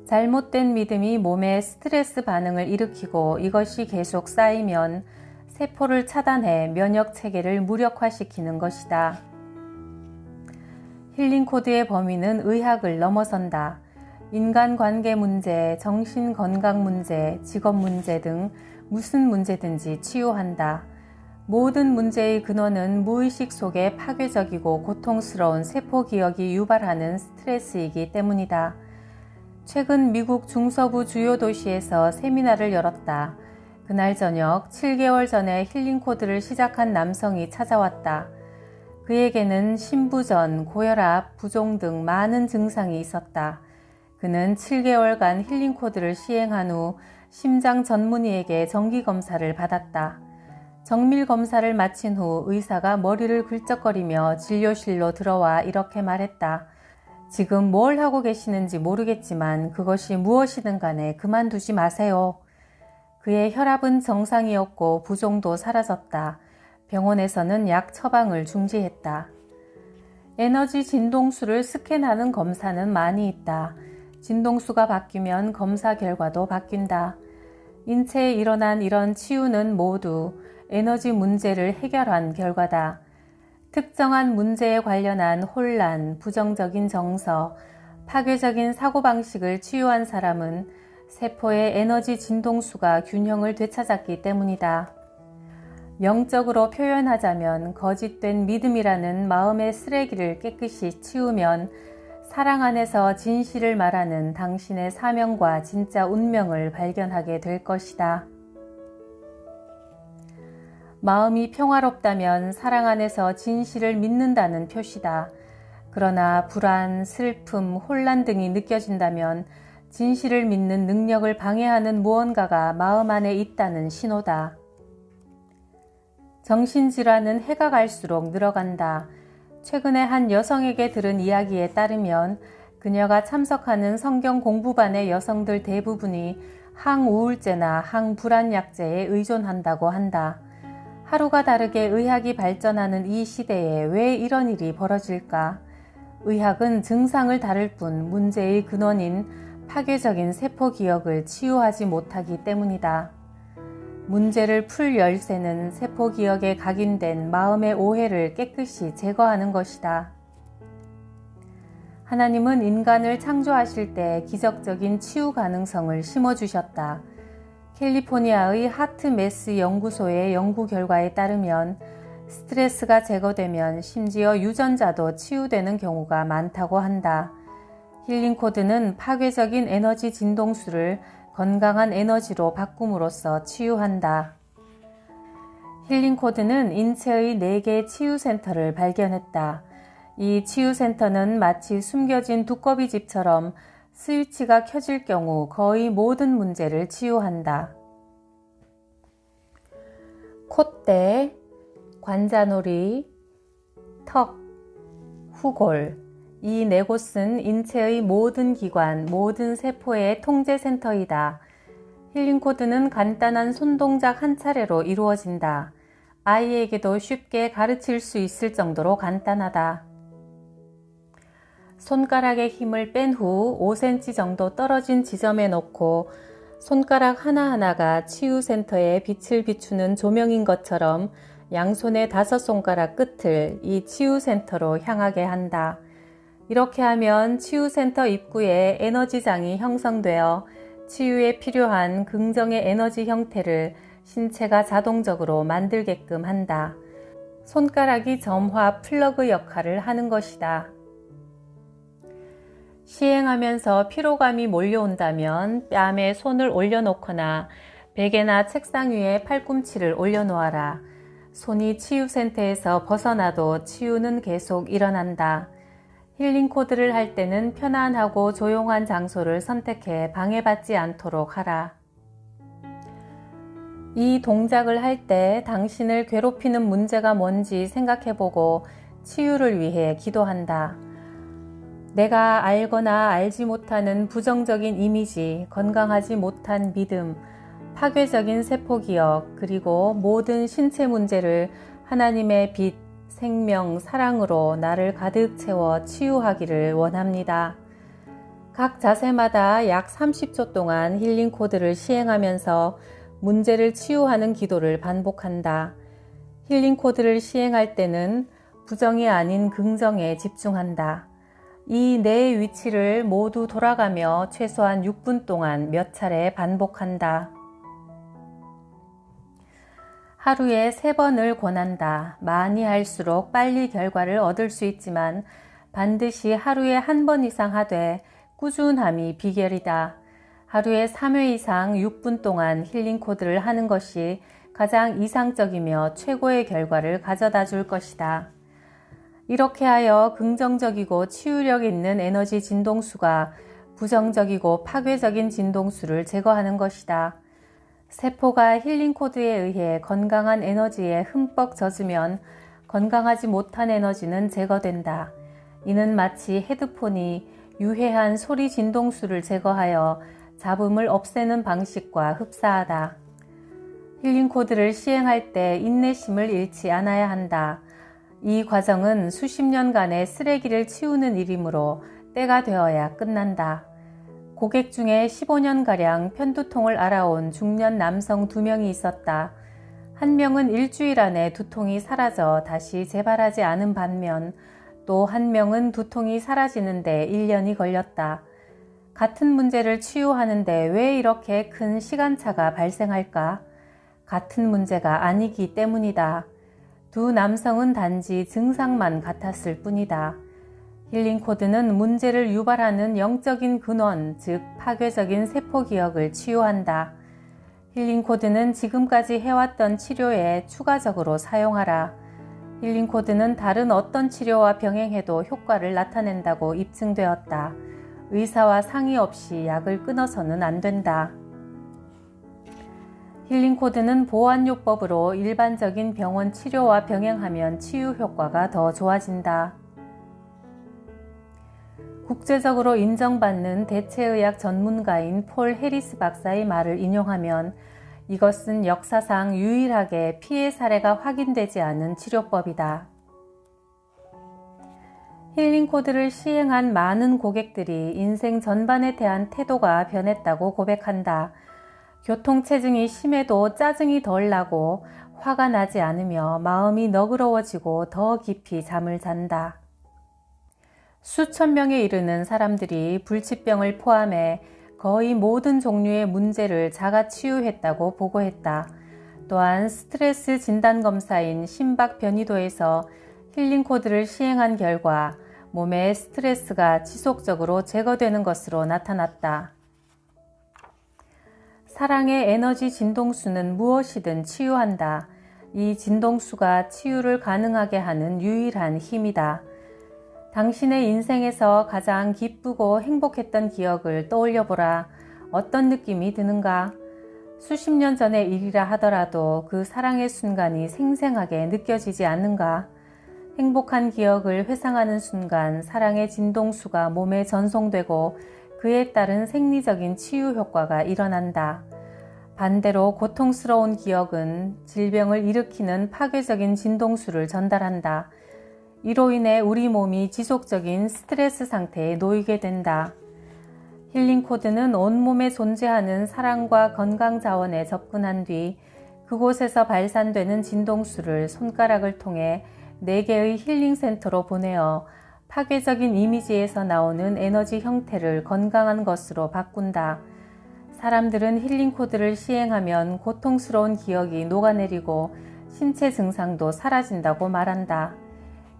잘못된 믿음이 몸에 스트레스 반응을 일으키고 이것이 계속 쌓이면 세포를 차단해 면역 체계를 무력화시키는 것이다. 힐링 코드의 범위는 의학을 넘어선다. 인간관계 문제, 정신건강 문제, 직업 문제 등 무슨 문제든지 치유한다. 모든 문제의 근원은 무의식 속에 파괴적이고 고통스러운 세포 기억이 유발하는 스트레스이기 때문이다. 최근 미국 중서부 주요 도시에서 세미나를 열었다. 그날 저녁 7개월 전에 힐링 코드를 시작한 남성이 찾아왔다. 그에게는 심부전, 고혈압, 부종 등 많은 증상이 있었다. 그는 7개월간 힐링 코드를 시행한 후 심장 전문의에게 정기검사를 받았다. 정밀검사를 마친 후 의사가 머리를 긁적거리며 진료실로 들어와 이렇게 말했다. 지금 뭘 하고 계시는지 모르겠지만 그것이 무엇이든 간에 그만두지 마세요. 그의 혈압은 정상이었고 부종도 사라졌다. 병원에서는 약 처방을 중지했다. 에너지 진동수를 스캔하는 검사는 많이 있다. 진동수가 바뀌면 검사 결과도 바뀐다. 인체에 일어난 이런 치유는 모두 에너지 문제를 해결한 결과다. 특정한 문제에 관련한 혼란, 부정적인 정서, 파괴적인 사고방식을 치유한 사람은 세포의 에너지 진동수가 균형을 되찾았기 때문이다. 영적으로 표현하자면 거짓된 믿음이라는 마음의 쓰레기를 깨끗이 치우면 사랑 안에서 진실을 말하는 당신의 사명과 진짜 운명을 발견하게 될 것이다. 마음이 평화롭다면 사랑 안에서 진실을 믿는다는 표시다. 그러나 불안, 슬픔, 혼란 등이 느껴진다면 진실을 믿는 능력을 방해하는 무언가가 마음 안에 있다는 신호다. 정신질환은 해가 갈수록 늘어간다. 최근에 한 여성에게 들은 이야기에 따르면 그녀가 참석하는 성경 공부반의 여성들 대부분이 항우울제나 항불안약제에 의존한다고 한다. 하루가 다르게 의학이 발전하는 이 시대에 왜 이런 일이 벌어질까? 의학은 증상을 다룰 뿐 문제의 근원인 파괴적인 세포 기억을 치유하지 못하기 때문이다. 문제를 풀 열쇠는 세포 기억에 각인된 마음의 오해를 깨끗이 제거하는 것이다. 하나님은 인간을 창조하실 때 기적적인 치유 가능성을 심어주셨다. 캘리포니아의 하트메스 연구소의 연구 결과에 따르면 스트레스가 제거되면 심지어 유전자도 치유되는 경우가 많다고 한다. 힐링 코드는 파괴적인 에너지 진동수를 건강한 에너지로 바꿈으로써 치유한다. 힐링 코드는 인체의 4개 치유센터를 발견했다. 이 치유센터는 마치 숨겨진 두꺼비집처럼 스위치가 켜질 경우 거의 모든 문제를 치유한다. 콧대, 관자놀이, 턱, 후골 이 4곳은 인체의 모든 기관, 모든 세포의 통제센터이다. 힐링 코드는 간단한 손동작 한 차례로 이루어진다. 아이에게도 쉽게 가르칠 수 있을 정도로 간단하다. 손가락의 힘을 뺀 후 5cm 정도 떨어진 지점에 놓고 손가락 하나하나가 치유센터에 빛을 비추는 조명인 것처럼 양손의 5손가락 끝을 이 치유센터로 향하게 한다. 이렇게 하면 치유센터 입구에 에너지장이 형성되어 치유에 필요한 긍정의 에너지 형태를 신체가 자동적으로 만들게끔 한다. 손가락이 점화 플러그 역할을 하는 것이다. 시행하면서 피로감이 몰려온다면 뺨에 손을 올려놓거나 베개나 책상 위에 팔꿈치를 올려놓아라. 손이 치유센터에서 벗어나도 치유는 계속 일어난다. 힐링 코드를 할 때는 편안하고 조용한 장소를 선택해 방해받지 않도록 하라. 이 동작을 할 때 당신을 괴롭히는 문제가 뭔지 생각해보고 치유를 위해 기도한다. 내가 알거나 알지 못하는 부정적인 이미지, 건강하지 못한 믿음, 파괴적인 세포기억, 그리고 모든 신체 문제를 하나님의 빛, 생명, 사랑으로 나를 가득 채워 치유하기를 원합니다. 각 자세마다 약 30초 동안 힐링 코드를 시행하면서 문제를 치유하는 기도를 반복한다. 힐링 코드를 시행할 때는 부정이 아닌 긍정에 집중한다. 이 네 위치를 모두 돌아가며 최소한 6분 동안 몇 차례 반복한다. 하루에 3번을 권한다. 많이 할수록 빨리 결과를 얻을 수 있지만 반드시 하루에 1번 이상 하되 꾸준함이 비결이다. 하루에 3회 이상 6분 동안 힐링 코드를 하는 것이 가장 이상적이며 최고의 결과를 가져다 줄 것이다. 이렇게 하여 긍정적이고 치유력 있는 에너지 진동수가 부정적이고 파괴적인 진동수를 제거하는 것이다. 세포가 힐링 코드에 의해 건강한 에너지에 흠뻑 젖으면 건강하지 못한 에너지는 제거된다. 이는 마치 헤드폰이 유해한 소리 진동수를 제거하여 잡음을 없애는 방식과 흡사하다. 힐링 코드를 시행할 때 인내심을 잃지 않아야 한다. 이 과정은 수십 년간의 쓰레기를 치우는 일이므로 때가 되어야 끝난다. 고객 중에 15년가량 편두통을 앓아온 중년 남성 2명이 있었다. 한 명은 일주일 안에 두통이 사라져 다시 재발하지 않은 반면 또 한 명은 두통이 사라지는데 1년이 걸렸다. 같은 문제를 치유하는데 왜 이렇게 큰 시간차가 발생할까? 같은 문제가 아니기 때문이다. 두 남성은 단지 증상만 같았을 뿐이다. 힐링 코드는 문제를 유발하는 영적인 근원, 즉 파괴적인 세포 기억을 치유한다. 힐링 코드는 지금까지 해왔던 치료에 추가적으로 사용하라. 힐링 코드는 다른 어떤 치료와 병행해도 효과를 나타낸다고 입증되었다. 의사와 상의 없이 약을 끊어서는 안 된다. 힐링 코드는 보완요법으로 일반적인 병원 치료와 병행하면 치유 효과가 더 좋아진다. 국제적으로 인정받는 대체의학 전문가인 폴 해리스 박사의 말을 인용하면 이것은 역사상 유일하게 피해 사례가 확인되지 않은 치료법이다. 힐링 코드를 시행한 많은 고객들이 인생 전반에 대한 태도가 변했다고 고백한다. 교통체증이 심해도 짜증이 덜 나고 화가 나지 않으며 마음이 너그러워지고 더 깊이 잠을 잔다. 수천 명에 이르는 사람들이 불치병을 포함해 거의 모든 종류의 문제를 자가 치유했다고 보고했다. 또한 스트레스 진단검사인 심박 변이도에서 힐링 코드를 시행한 결과 몸의 스트레스가 지속적으로 제거되는 것으로 나타났다. 사랑의 에너지 진동수는 무엇이든 치유한다. 이 진동수가 치유를 가능하게 하는 유일한 힘이다. 당신의 인생에서 가장 기쁘고 행복했던 기억을 떠올려보라. 어떤 느낌이 드는가? 수십 년 전의 일이라 하더라도 그 사랑의 순간이 생생하게 느껴지지 않는가? 행복한 기억을 회상하는 순간 사랑의 진동수가 몸에 전송되고 그에 따른 생리적인 치유 효과가 일어난다. 반대로 고통스러운 기억은 질병을 일으키는 파괴적인 진동수를 전달한다. 이로 인해 우리 몸이 지속적인 스트레스 상태에 놓이게 된다. 힐링 코드는 온몸에 존재하는 사랑과 건강 자원에 접근한 뒤 그곳에서 발산되는 진동수를 손가락을 통해 4개의 힐링 센터로 보내어 파괴적인 이미지에서 나오는 에너지 형태를 건강한 것으로 바꾼다. 사람들은 힐링 코드를 시행하면 고통스러운 기억이 녹아내리고 신체 증상도 사라진다고 말한다.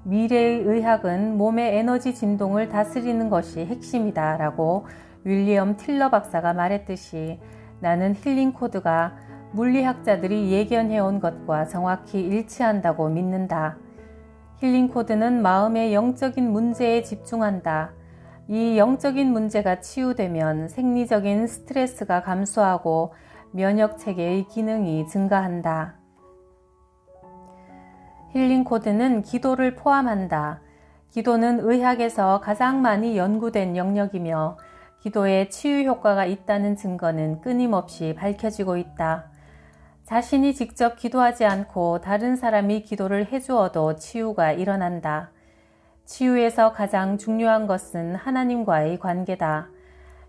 미래의 의학은 몸의 에너지 진동을 다스리는 것이 핵심이다 라고 윌리엄 틸러 박사가 말했듯이 나는 힐링 코드가 물리학자들이 예견해온 것과 정확히 일치한다고 믿는다. 힐링 코드는 마음의 영적인 문제에 집중한다. 이 영적인 문제가 치유되면 생리적인 스트레스가 감소하고 면역 체계의 기능이 증가한다. 힐링 코드는 기도를 포함한다. 기도는 의학에서 가장 많이 연구된 영역이며 기도에 치유 효과가 있다는 증거는 끊임없이 밝혀지고 있다. 자신이 직접 기도하지 않고 다른 사람이 기도를 해주어도 치유가 일어난다. 치유에서 가장 중요한 것은 하나님과의 관계다.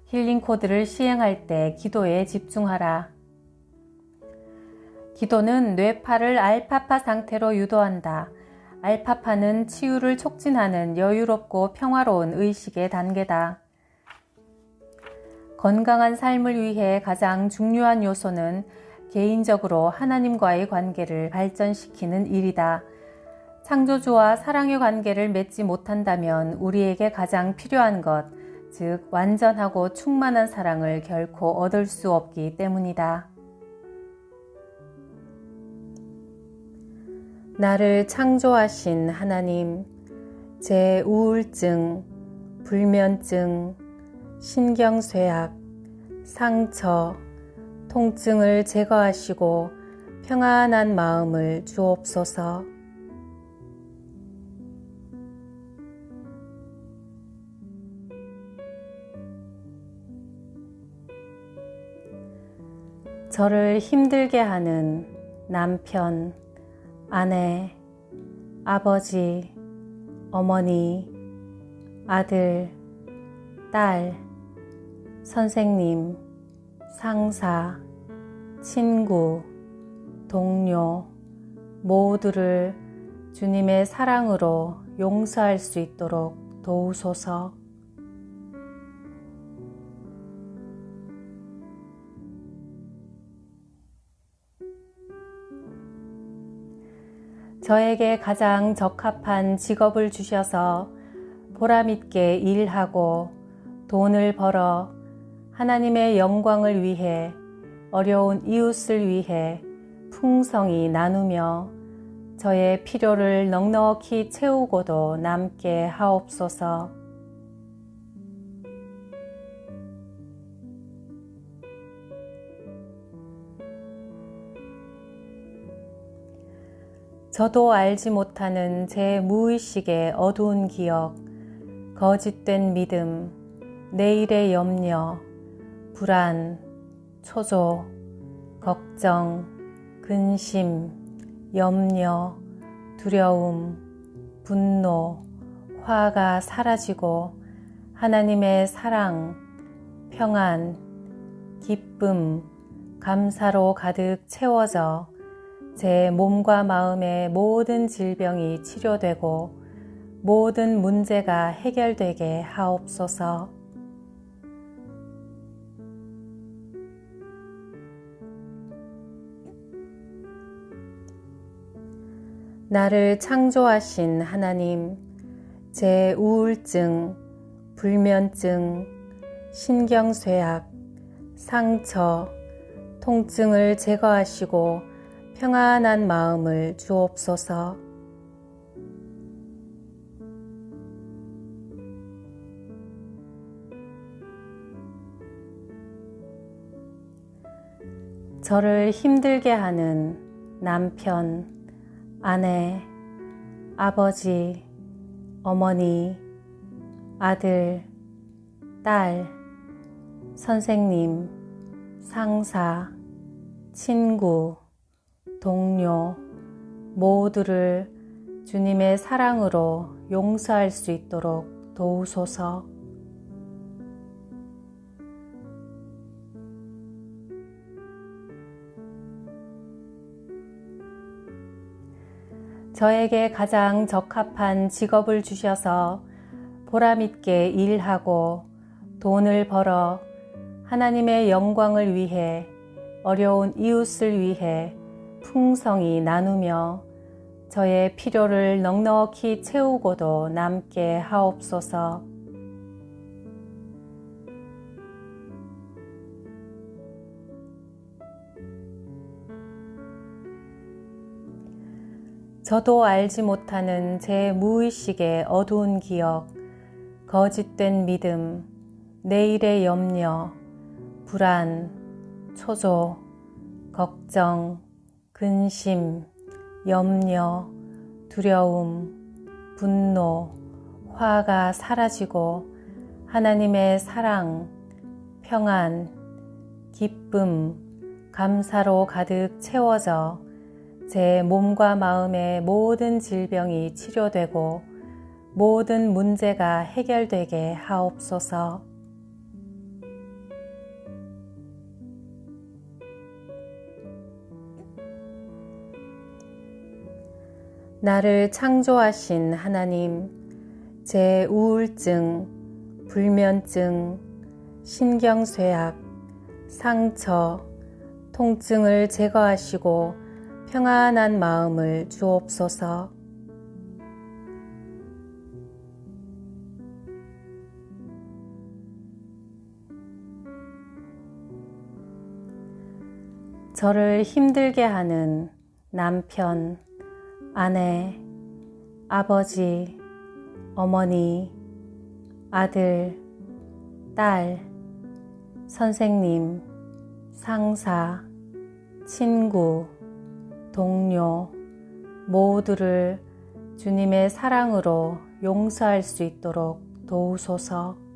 힐링 코드를 시행할 때 기도에 집중하라. 기도는 뇌파를 알파파 상태로 유도한다. 알파파는 치유를 촉진하는 여유롭고 평화로운 의식의 단계다. 건강한 삶을 위해 가장 중요한 요소는 개인적으로 하나님과의 관계를 발전시키는 일이다. 창조주와 사랑의 관계를 맺지 못한다면 우리에게 가장 필요한 것, 즉 완전하고 충만한 사랑을 결코 얻을 수 없기 때문이다. 나를 창조하신 하나님, 제 우울증, 불면증, 신경쇠약, 상처, 통증을 제거하시고 평안한 마음을 주옵소서. 저를 힘들게 하는 남편, 아내, 아버지, 어머니, 아들, 딸, 선생님, 상사, 친구, 동료 모두를 주님의 사랑으로 용서할 수 있도록 도우소서. 저에게 가장 적합한 직업을 주셔서 보람있게 일하고 돈을 벌어 하나님의 영광을 위해 어려운 이웃을 위해 풍성히 나누며 저의 필요를 넉넉히 채우고도 남게 하옵소서. 저도 알지 못하는 제 무의식의 어두운 기억, 거짓된 믿음, 내일의 염려, 불안, 초조, 걱정, 근심, 염려, 두려움, 분노, 화가 사라지고 하나님의 사랑, 평안, 기쁨, 감사로 가득 채워져 제 몸과 마음의 모든 질병이 치료되고 모든 문제가 해결되게 하옵소서. 나를 창조하신 하나님, 제 우울증, 불면증, 신경쇠약, 상처, 통증을 제거하시고 평안한 마음을 주옵소서. 저를 힘들게 하는 남편, 아내, 아버지, 어머니, 아들, 딸, 선생님, 상사, 친구, 동료 모두를 주님의 사랑으로 용서할 수 있도록 도우소서. 저에게 가장 적합한 직업을 주셔서 보람있게 일하고 돈을 벌어 하나님의 영광을 위해 어려운 이웃을 위해 풍성히 나누며 저의 필요를 넉넉히 채우고도 남게 하옵소서. 저도 알지 못하는 제 무의식의 어두운 기억, 거짓된 믿음, 내일의 염려, 불안, 초조, 걱정, 근심, 염려, 두려움, 분노, 화가 사라지고 하나님의 사랑, 평안, 기쁨, 감사로 가득 채워져 제 몸과 마음의 모든 질병이 치료되고 모든 문제가 해결되게 하옵소서. 나를 창조하신 하나님, 제 우울증, 불면증, 신경쇠약, 상처, 통증을 제거하시고 평안한 마음을 주옵소서. 저를 힘들게 하는 남편, 아내, 아버지, 어머니, 아들, 딸, 선생님, 상사, 친구, 동료 모두를 주님의 사랑으로 용서할 수 있도록 도우소서.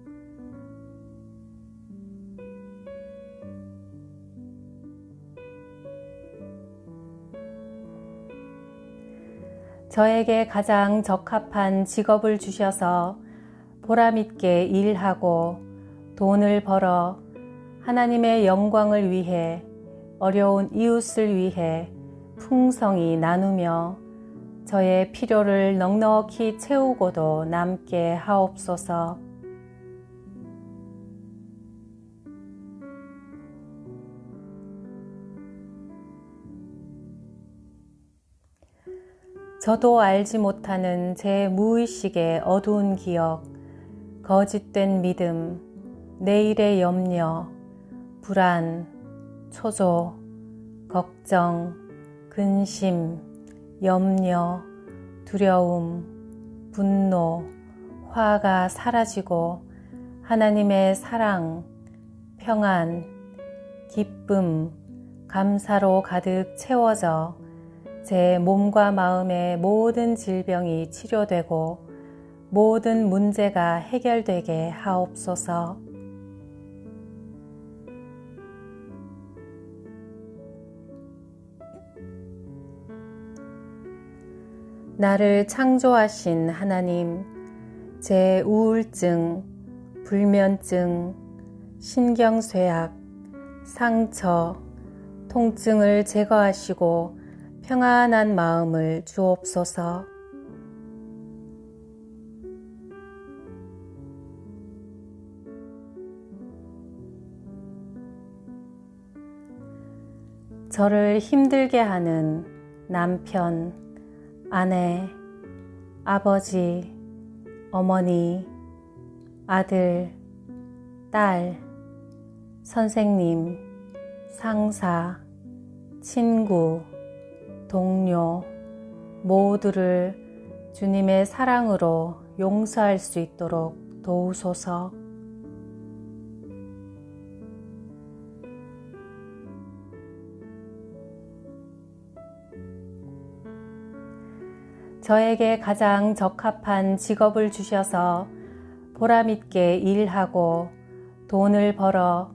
저에게 가장 적합한 직업을 주셔서 보람있게 일하고 돈을 벌어 하나님의 영광을 위해 어려운 이웃을 위해 풍성히 나누며 저의 필요를 넉넉히 채우고도 남게 하옵소서. 저도 알지 못하는 제 무의식의 어두운 기억, 거짓된 믿음, 내일의 염려, 불안, 초조, 걱정, 근심, 염려, 두려움, 분노, 화가 사라지고 하나님의 사랑, 평안, 기쁨, 감사로 가득 채워져 제 몸과 마음의 모든 질병이 치료되고 모든 문제가 해결되게 하옵소서. 나를 창조하신 하나님, 제 우울증, 불면증, 신경쇠약, 상처, 통증을 제거하시고 평안한 마음을 주옵소서. 저를 힘들게 하는 남편, 아내, 아버지, 어머니, 아들, 딸, 선생님, 상사, 친구, 동료 모두를 주님의 사랑으로 용서할 수 있도록 도우소서. 저에게 가장 적합한 직업을 주셔서 보람있게 일하고 돈을 벌어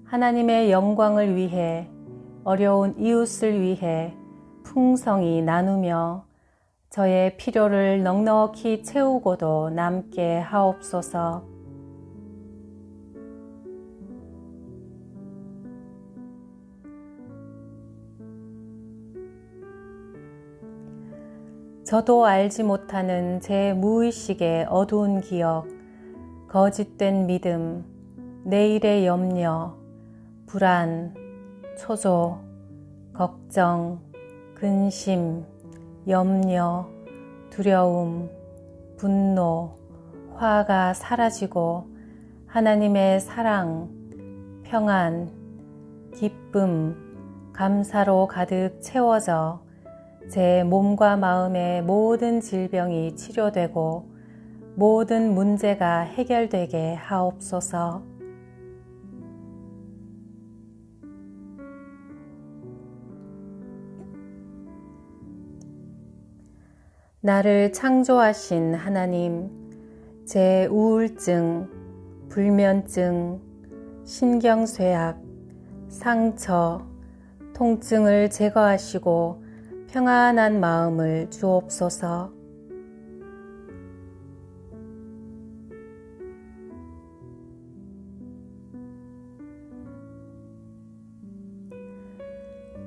하나님의 영광을 위해 어려운 이웃을 위해 풍성히 나누며 저의 필요를 넉넉히 채우고도 남게 하옵소서. 저도 알지 못하는 제 무의식의 어두운 기억, 거짓된 믿음, 내일의 염려, 불안, 초조, 걱정, 근심, 염려, 두려움, 분노, 화가 사라지고 하나님의 사랑, 평안, 기쁨, 감사로 가득 채워져 제 몸과 마음의 모든 질병이 치료되고 모든 문제가 해결되게 하옵소서. 나를 창조하신 하나님, 제 우울증, 불면증, 신경쇠약, 상처, 통증을 제거하시고 평안한 마음을 주옵소서.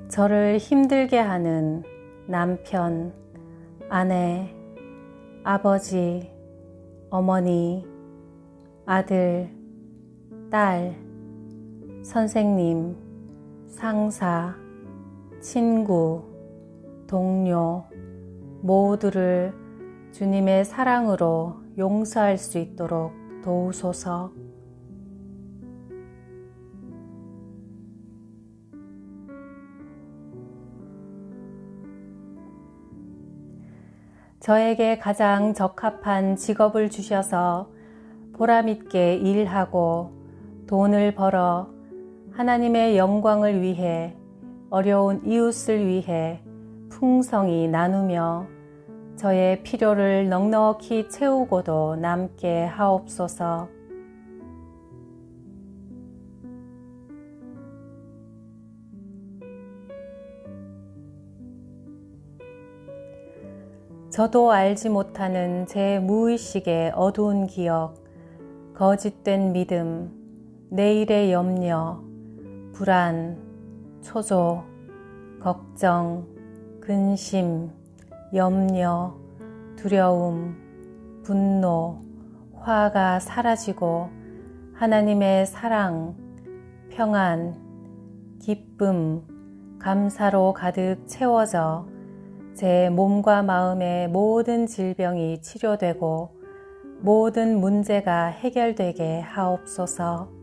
저를 힘들게 하는 남편, 아내, 아버지, 어머니, 아들, 딸, 선생님, 상사, 친구, 동료, 모두를 주님의 사랑으로 용서할 수 있도록 도우소서. 저에게 가장 적합한 직업을 주셔서 보람있게 일하고 돈을 벌어 하나님의 영광을 위해 어려운 이웃을 위해 풍성히 나누며 저의 필요를 넉넉히 채우고도 남게 하옵소서. 저도 알지 못하는 제 무의식의 어두운 기억, 거짓된 믿음, 내일의 염려, 불안, 초조, 걱정, 근심, 염려, 두려움, 분노, 화가 사라지고 하나님의 사랑, 평안, 기쁨, 감사로 가득 채워져 제 몸과 마음의 모든 질병이 치료되고 모든 문제가 해결되게 하옵소서.